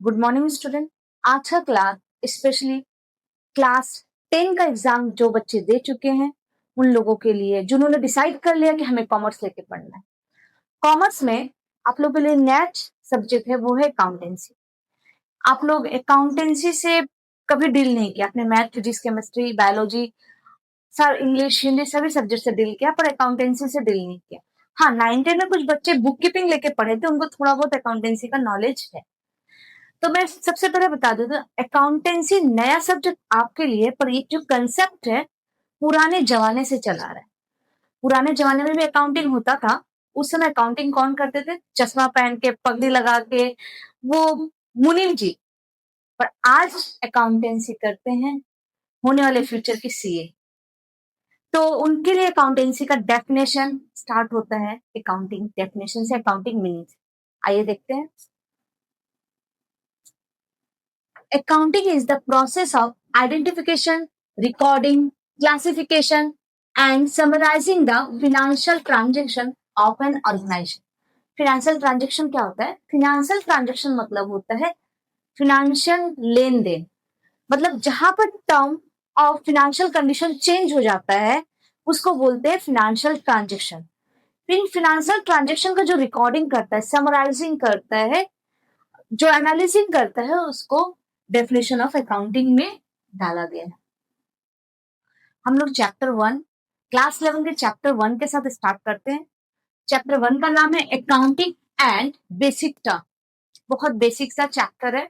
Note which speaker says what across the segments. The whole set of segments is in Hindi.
Speaker 1: Good morning student. आज का क्लास स्पेशली क्लास 10 का एग्जाम जो बच्चे दे चुके हैं उन लोगों के लिए जिन्होंने डिसाइड कर लिया कि हमें कॉमर्स लेके पढ़ना है। कॉमर्स में आप लोगों के लिए नेक्स्ट सब्जेक्ट है वो है अकाउंटेंसी। आप लोग अकाउंटेंसी से कभी डील नहीं किया, आपने math, physics, chemistry, biology, sir English, Hindi सभी सब्जेक्ट से डील किया पर अकाउंटेंसी से डील नहीं किया। हाँ, 9th में कुछ बच्चे बुक कीपिंग लेके पढ़े थे, उनको थोड़ा बहुत अकाउंटेंसी का नॉलेज है। तो मैं सबसे पहले बता देती हूँ, अकाउंटेंसी नया सब्जेक्ट आपके लिए, पर ये जो कंसेप्ट है पुराने जमाने से चला आ रहा है। पुराने जमाने में भी अकाउंटिंग होता था। उस समय अकाउंटिंग कौन करते थे? चश्मा पहन के, पगड़ी लगा के, वो मुनीम जी। पर आज अकाउंटेंसी करते हैं होने वाले फ्यूचर की सीए। तो उनके लिए अकाउंटेंसी का डेफिनेशन स्टार्ट होता है अकाउंटिंग डेफिनेशन से, अकाउंटिंग मीनिंग। आइए देखते हैं। Accounting is the process of identification, recording, classification, and summarizing the financial transaction of an organization. Financial transaction क्या होता है? Financial transaction मतलब होता है financial लेन देन। मतलब जहां पर term of financial condition change हो जाता है उसको बोलते हैं financial transaction। फिर financial transaction का जो रिकॉर्डिंग करता है, समराइजिंग करता है, जो एनालिसिस करता है, उसको डेफिनेशन ऑफ अकाउंटिंग में डाला गया है। हम लोग चैप्टर 1 क्लास 11 के चैप्टर 1 के साथ स्टार्ट करते हैं। चैप्टर 1 का नाम है अकाउंटिंग एंड बेसिक टर्म। बहुत बेसिक सा चैप्टर है,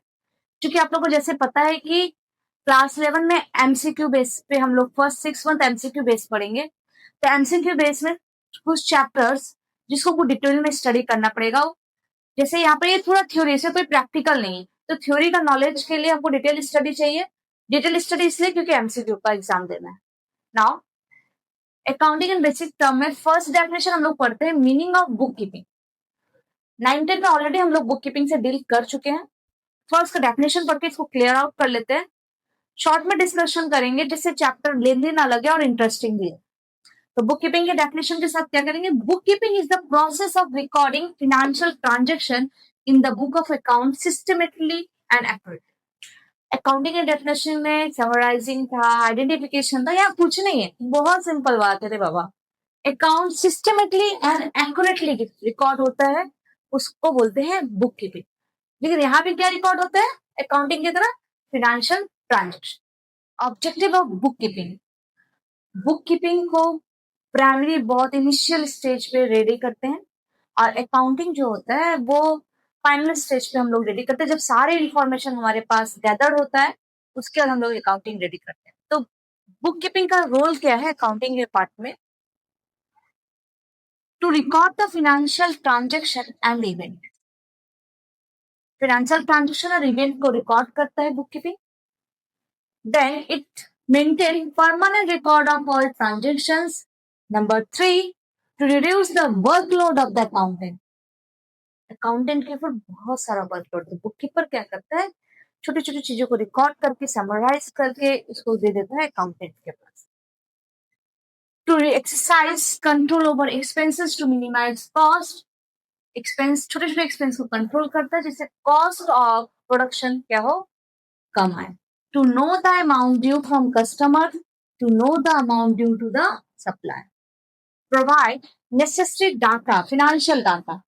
Speaker 1: क्योंकि आप लोगों को जैसे पता है कि क्लास 11 में एमसीक्यू बेस पे हम लोग फर्स्ट 6 मंथ एमसीक्यू बेस पढ़ेंगे। तो एमसीक्यू बेस में कुछ चैप्टर्स जिसको को डिटेल में स्टडी करना पड़ेगा। जैसे यहाँ पे ये थोड़ा थ्योरी से कोई प्रैक्टिकल नहीं, तो थ्योरी का नॉलेज के लिए हमको डिटेल स्टडी चाहिए। डिटेल स्टडी इसलिए क्योंकि एमसीक्यू का एग्जाम देना है। Now accounting and basic term में फर्स्ट डेफिनेशन हम लोग पढ़ते हैं meaning of book keeping. 9th में ऑलरेडी हम लोग बुक कीपिंग से डील कर चुके हैं। फर्स्ट का डेफिनेशन पढ़ के इसको क्लियर आउट कर लेते हैं। शॉर्ट में डिस्कशन करेंगे जिससे चैप्टर लेंदी ना लगे और इंटरेस्टिंग भी। तो बुक कीपिंग के डेफिनेशन के साथ क्या करेंगे? Book keeping is the process of recording financial transaction in the book of account systematically and accurately. Accounting के डेफिनेशन में समराइजिंग था, आइडेंटिफिकेशन था, यहाँ कुछ नहीं है, बहुत सिंपल बात है रे बाबा। Account systematically and accurately record होता है, उसको बोलते हैं बुक कीपिंग। लेकिन यहाँ पे क्या रिकॉर्ड होता है अकाउंटिंग की तरह? Financial transaction. Objective of book keeping, book keeping को प्राइमरी बहुत इनिशियल स्टेज पे रेडी करते हैं, और अकाउंटिंग जो होता है वो फाइनल स्टेज पे हम लोग रेडी करते हैं। जब सारे इंफॉर्मेशन हमारे पास गैदर होता है उसके बाद हम लोग अकाउंटिंग रेडी करते हैं। तो बुक कीपिंग का रोल क्या है अकाउंटिंग के पार्ट में? To record the financial transaction and event. Financial transaction और इवेंट को रिकॉर्ड करता है book keeping. Then it maintain permanent record of all transactions. Number 3, to reduce the workload of the accountant. Accountant के ऊपर बहुत सारा वर्कलोड है। बुक कीपर क्या करता है? छोटी छोटी चीजों को रिकॉर्ड करके समराइज करके इसको दे देता है अकाउंटेंट के पास। To exercise control over expenses to minimise cost. Expense, छोटे छोटे एक्सपेंस को कंट्रोल करता है जिससे कॉस्ट ऑफ प्रोडक्शन क्या हो? कम आए। To know the amount due from customer, to know the amount due to the supplier. Provide necessary data, financial data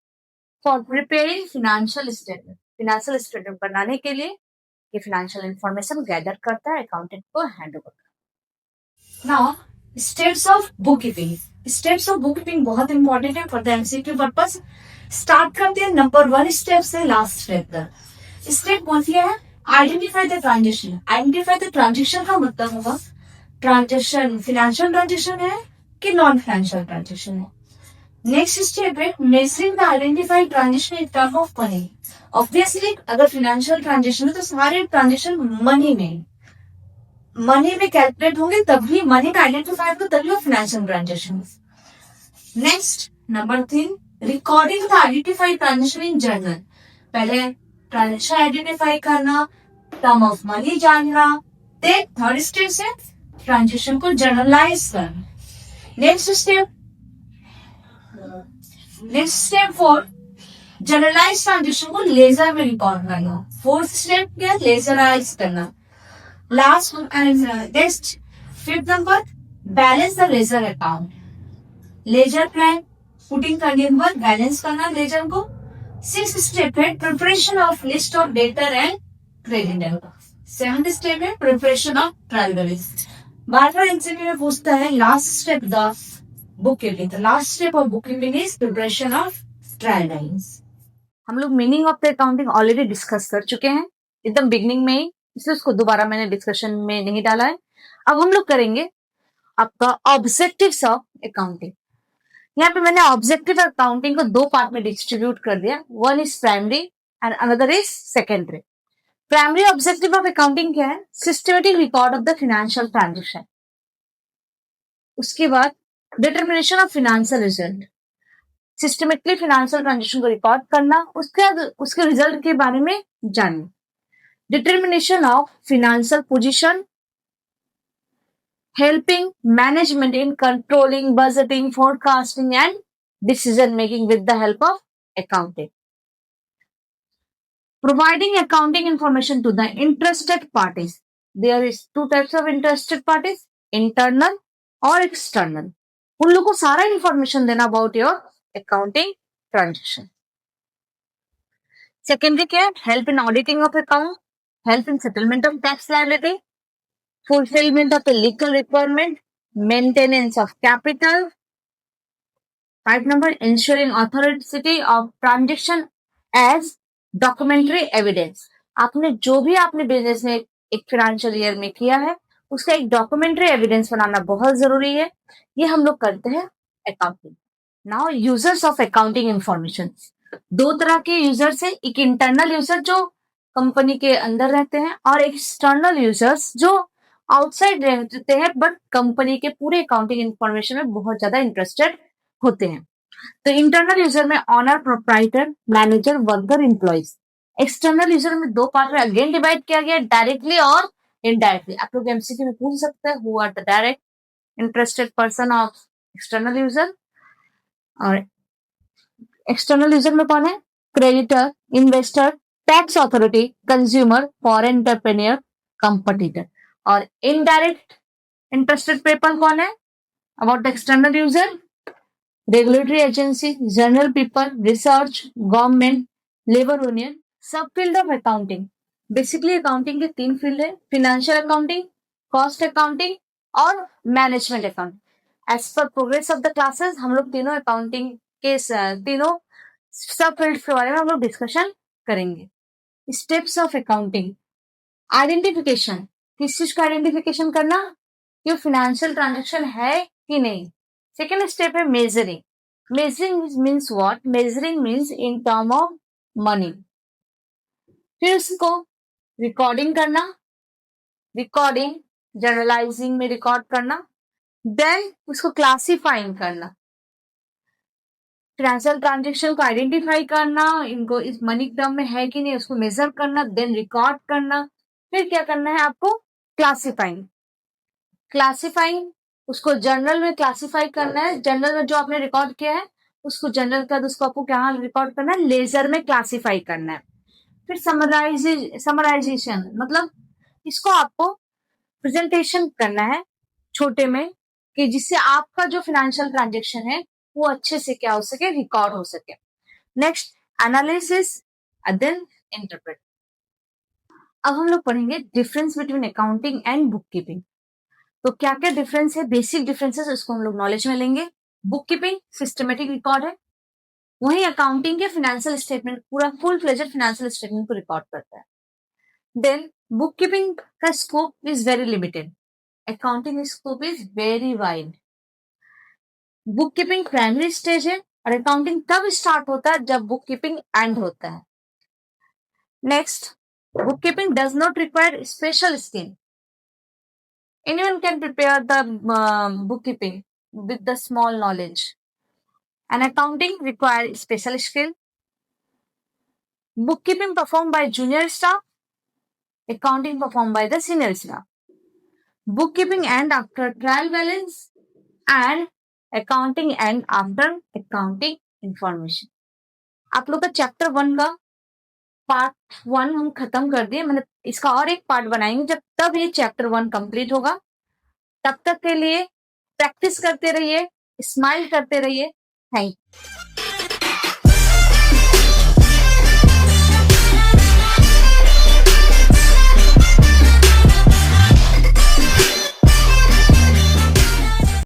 Speaker 1: for preparing financial statement. Financial statement बनाने के लिए ये फाइनेंशियल इंफॉर्मेशन गैदर करता है, अकाउंटेंट को हैंड ओवर करता है। Now steps of book keeping. Steps of book keeping बहुत इंपॉर्टेंट है for the MCQ purpose. Start करते हैं नंबर 1 स्टेप से लास्ट स्टेप तक। स्टेप कौन सी है? Identify the transaction. Identify the transaction का मतलब होगा ट्रांजेक्शन फाइनेंशियल ट्रांजेक्शन है कि नॉन फाइनेंशियल ट्रांजेक्शन है। नेक्स्ट स्टेप है measuring the identified transaction in term of money. Obviously अगर फाइनेंशियल ट्रांजेक्शन है तो सारे ट्रांजेक्शन मनी में कैलकुलेट होंगे, तभी मनी का आइडेंटिफाइड हो तभी वो financial transaction. Next number 3, recording the identified transaction in journal. पहले ट्रांजेक्शन आइडेंटिफाई करना, टर्म ऑफ मनी जानना, देन थर्ड स्टेप से ट्रांजेक्शन को जर्नलाइज करना। नेक्स्ट स्टेप 4, जनरलाइज ट्रांजेक्शन को लेजर में रिकॉर्ड करना। फोर्थ स्टेप क्या, लेजराइज करना। Last and next fifth number, balance the ledger account. Ledger plan putting करने के बाद बैलेंस करना लेजर को। सिक्स स्टेप है preparation of list of debtor and creditor. Seventh step है प्रिपरेशन ऑफ ट्रायल बैलेंस। बार बार एमसीक्यू में पूछता है last step the book keeping. The last step of book keeping is preparation of trial balance. हम लोग meaning of the accounting already discuss कर चुके हैं एकदम बिगनिंग में ही, इसलिए उसको दोबारा मैंने डिस्कशन में नहीं डाला है। अब हम लोग करेंगे आपका ऑब्जेक्टिव्स ऑफ अकाउंटिंग। यहाँ पे मैंने ऑब्जेक्टिव अकाउंटिंग को दो पार्ट में डिस्ट्रीब्यूट कर दिया। One is primary and another is secondary. Primary objective of accounting क्या है, systematic record of the financial transaction. उसके बाद determination of financial result, systematically financial transaction को रिकॉर्ड करना, उसके बाद उसके रिजल्ट के बारे में जानना। Determination of financial position, helping management in controlling, budgeting, forecasting, and decision making with the help of accounting. Providing accounting information to the interested parties. There is two types of interested parties, internal और external. उन लोगों को सारा information देना about your accounting transaction. Secondary क्या है, help in auditing of account, help in settlement of tax liability, fulfillment of the legal requirement, maintenance of capital. 5 number, ensuring authenticity of transaction as documentary evidence. आपने जो भी आपने बिजनेस में एक फाइनेंशियल ईयर में किया है उसका एक डॉक्यूमेंट्री एविडेंस बनाना बहुत जरूरी है। ये हम लोग करते हैं accounting. Now users of accounting information, दो तरह के यूजर्स है, एक इंटरनल यूजर जो कंपनी के अंदर रहते हैं और एक्सटर्नल यूजर्स जो आउटसाइड रहते हैं बट कंपनी के पूरे अकाउंटिंग इंफॉर्मेशन में बहुत ज्यादा इंटरेस्टेड होते हैं। तो इंटरनल यूजर में owner, proprietor, manager, worker, employees. External user में दो पार्ट में अगेन डिवाइड किया गया, डायरेक्टली और इनडायरेक्टली। आप लोग एमसीक्यू में पूछ सकते हैं who are the direct interested person of external user. और एक्सटर्नल यूजर में कौन है, creditor, investor, tax authority, consumer, foreign entrepreneur, competitor. और इनडायरेक्ट इंटरेस्टेड पीपल कौन है about the external user, regulatory agency, general people, research, government, labour union. सब field of accounting. Basically accounting के तीन फील्ड है, फिनेंशियल अकाउंटिंग, कॉस्ट अकाउंटिंग और management accounting. As per progress of the classes हम लोग तीनों अकाउंटिंग के तीनों सब फील्ड के बारे में हम लोग डिस्कशन करेंगे। स्टेप्स ऑफ अकाउंटिंग, आइडेंटिफिकेशन, किस चीज का आइडेंटिफिकेशन करना कि फाइनेंशियल ट्रांजेक्शन है कि नहीं। सेकेंड स्टेप है measuring. Measuring means what, measuring means in term of money. फिर उसको रिकॉर्डिंग करना, रिकॉर्डिंग जर्नलाइजिंग में रिकॉर्ड करना, देन उसको क्लासिफाइंग करना, फाइनेंशियल ट्रांजेक्शन को आइडेंटिफाई करना, इनको इस मनी टर्म में है कि नहीं उसको मेजर करना, देन रिकॉर्ड करना, फिर क्या करना है आपको, क्लासिफाइंग। क्लासिफाइंग उसको जर्नल में क्लासिफाई करना है, जर्नल में जो आपने रिकॉर्ड किया है उसको जर्नल का उसको आपको क्या रिकॉर्ड करना है, लेजर में क्लासिफाई करना है। फिर समराइजेशन मतलब इसको आपको प्रेजेंटेशन करना है छोटे में कि जिससे आपका जो फाइनेंशियल ट्रांजेक्शन है वो अच्छे से क्या हो सके, रिकॉर्ड हो सके। Next analysis, then interpret. अब हम लोग पढ़ेंगे difference between accounting and book keeping. तो क्या क्या डिफरेंस है, बेसिक डिफरेंसेस उसको हम लोग नॉलेज में लेंगे। बुक कीपिंग सिस्टमेटिक रिकॉर्ड है, वहीं अकाउंटिंग के फाइनेंशियल स्टेटमेंट पूरा फुल फ्लेजेड फाइनेंशियल स्टेटमेंट को रिकॉर्ड करता है। देन बुक कीपिंग का scope is very limited, accounting scope is very wide. Book keeping primary stage है और अकाउंटिंग तब स्टार्ट होता है जब बुक कीपिंग एंड होता है। Next, book keeping does not require special skill, anyone can prepare the bookkeeping with the small knowledge. And accounting require special skill. Bookkeeping performed by junior staff, accounting performed by the senior staff. Bookkeeping and after trial balance and accounting and after accounting information. आप लोग का चैप्टर 1 का पार्ट 1 हम खत्म कर दिए, मतलब इसका और एक पार्ट बनाएँगे जब तब ये चैप्टर 1 कंप्लीट होगा। तब तक के लिए प्रैक्टिस करते रहिए, स्माइल करते रहिए। थैंक